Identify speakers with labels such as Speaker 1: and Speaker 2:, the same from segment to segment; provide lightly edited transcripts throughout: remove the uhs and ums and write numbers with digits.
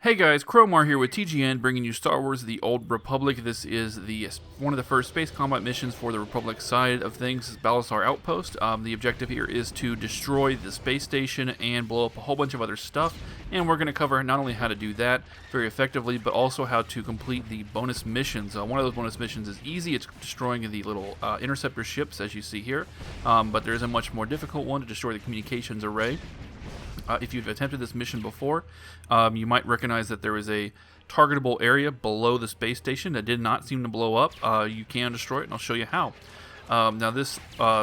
Speaker 1: Hey guys, Cromar here with TGN, bringing you Star Wars: The Old Republic. This is one of the first space combat missions for the Republic side of things. This is Balosar Outpost. The objective here is to destroy the space station and blow up a whole bunch of other stuff. And we're going to cover not only how to do that very effectively, but also how to complete the bonus missions. One of those bonus missions is easy. It's destroying the little interceptor ships, as you see here. But there is a much more difficult one to destroy the communications array. If you've attempted this mission before, you might recognize that there is a targetable area below the space station that did not seem to blow up. You can destroy it, and I'll show you how. Now, this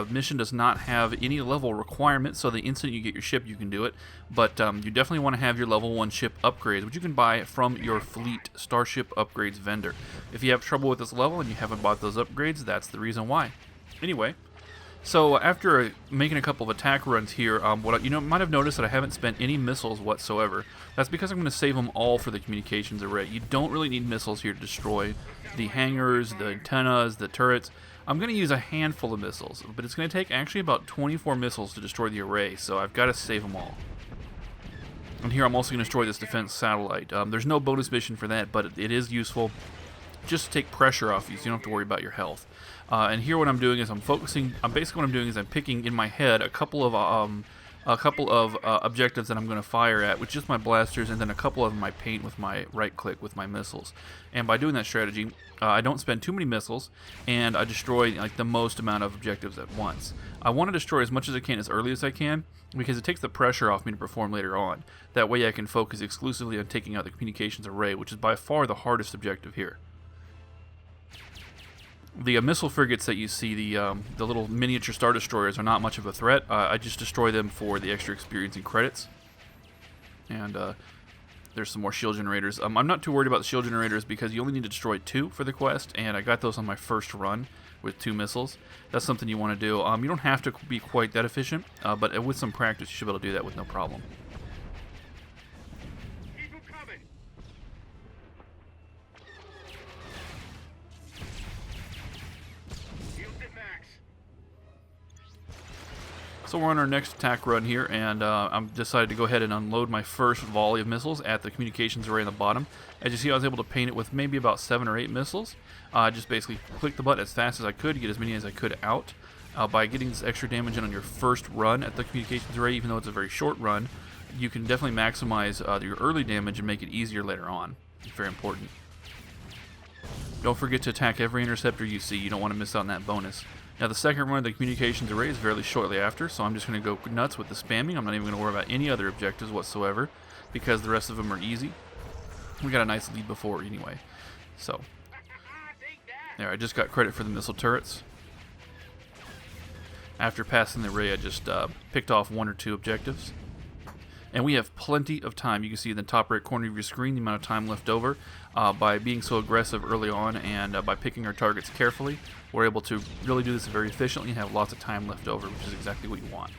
Speaker 1: mission does not have any level requirement, so the instant you get your ship, you can do it. But you definitely want to have your level 1 ship upgrades, which you can buy from your Fleet Starship Upgrades vendor. If you have trouble with this level and you haven't bought those upgrades, that's the reason why. Anyway. So after making a couple of attack runs here, you might have noticed that I haven't spent any missiles whatsoever. That's because I'm going to save them all for the communications array. You don't really need missiles here to destroy the hangars, the antennas, the turrets. I'm going to use a handful of missiles, but it's going to take actually about 24 missiles to destroy the array, so I've got to save them all. And here I'm also going to destroy this defense satellite. There's no bonus mission for that, but it is useful just to take pressure off you, so you don't have to worry about your health. And here what I'm doing is basically what I'm doing is I'm picking in my head a couple of objectives that I'm going to fire at with just my blasters, and then a couple of them I paint with my right click with my missiles. And by doing that strategy, I don't spend too many missiles, and I destroy like the most amount of objectives at once. I want to destroy as much as I can as early as I can, because it takes the pressure off me to perform later on. That way I can focus exclusively on taking out the communications array, which is by far the hardest objective here. The missile frigates that you see, the little miniature Star Destroyers, are not much of a threat. I just destroy them for the extra experience and credits. And there's some more shield generators. I'm not too worried about the shield generators because you only need to destroy 2 for the quest, and I got those on my first run with 2 missiles. That's something you want to do. You don't have to be quite that efficient, but with some practice you should be able to do that with no problem. So we're on our next attack run here, and I'm decided to go ahead and unload my first volley of missiles at the communications array on the bottom. As you see, I was able to paint it with maybe about 7 or 8 missiles. I just basically clicked the button as fast as I could to get as many as I could out. By getting this extra damage in on your first run at the communications array, even though it's a very short run, you can definitely maximize your early damage and make it easier later on. It's very important. Don't forget to attack every interceptor you see. You don't want to miss out on that bonus. Now, the second run of the communications array is fairly shortly after, so I'm just going to go nuts with the spamming. I'm not even going to worry about any other objectives whatsoever, because the rest of them are easy. We got a nice lead before anyway. So, there, I just got credit for the missile turrets. After passing the array, I just picked off 1 or 2 objectives. And we have plenty of time. You can see in the top right corner of your screen the amount of time left over. By being so aggressive early on and by picking our targets carefully, we're able to really do this very efficiently and have lots of time left over, which is exactly what you want.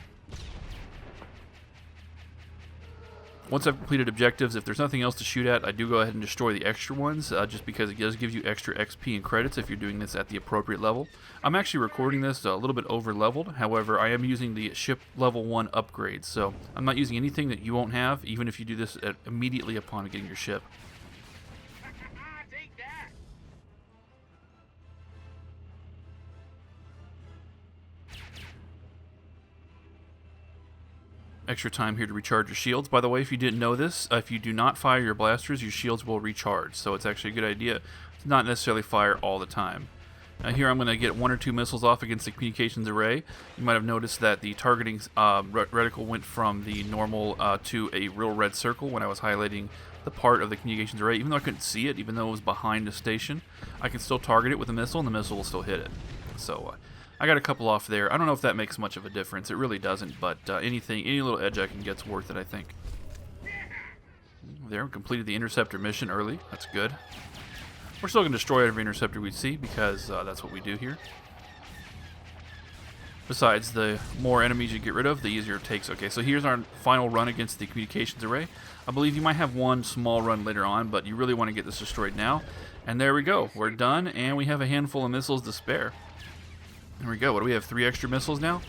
Speaker 1: Once I've completed objectives, if there's nothing else to shoot at, I do go ahead and destroy the extra ones, just because it does give you extra XP and credits if you're doing this at the appropriate level. I'm actually recording this a little bit over-leveled, however, I am using the ship level 1 upgrades, so I'm not using anything that you won't have, even if you do this immediately upon getting your ship. Extra time here to recharge your shields. By the way, if you didn't know this, if you do not fire your blasters, your shields will recharge, so it's actually a good idea to not necessarily fire all the time. Now here I'm going to get 1 or 2 missiles off against the communications array. You might have noticed that the targeting reticle went from the normal to a real red circle when I was highlighting the part of the communications array. Even though I couldn't see it, even though it was behind the station, I can still target it with a missile, and the missile will still hit it. So I got a couple off there. I don't know if that makes much of a difference. It really doesn't, but any little edge I can get's worth it, I think. There, we completed the interceptor mission early. That's good. We're still going to destroy every interceptor we see, because that's what we do here. Besides, the more enemies you get rid of, the easier it takes. Okay, so here's our final run against the communications array. I believe you might have one small run later on, but you really want to get this destroyed now. And there we go. We're done, and we have a handful of missiles to spare. There we go. What do we have? 3 extra missiles now?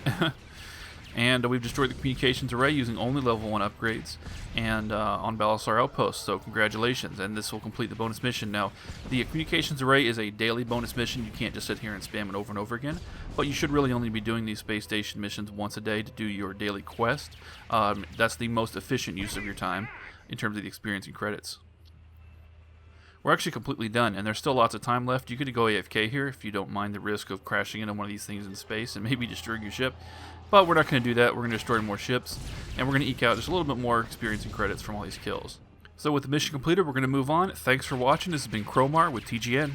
Speaker 1: And we've destroyed the communications array using only level 1 upgrades and on Balosar Outpost, so congratulations, and this will complete the bonus mission. Now, the communications array is a daily bonus mission. You can't just sit here and spam it over and over again, but you should really only be doing these space station missions once a day to do your daily quest. That's the most efficient use of your time in terms of the experience and credits. We're actually completely done, and there's still lots of time left. You could go AFK here if you don't mind the risk of crashing into one of these things in space and maybe destroying your ship. But we're not going to do that. We're going to destroy more ships, and we're going to eke out just a little bit more experience and credits from all these kills. So with the mission completed, we're going to move on. Thanks for watching. This has been Cromar with TGN.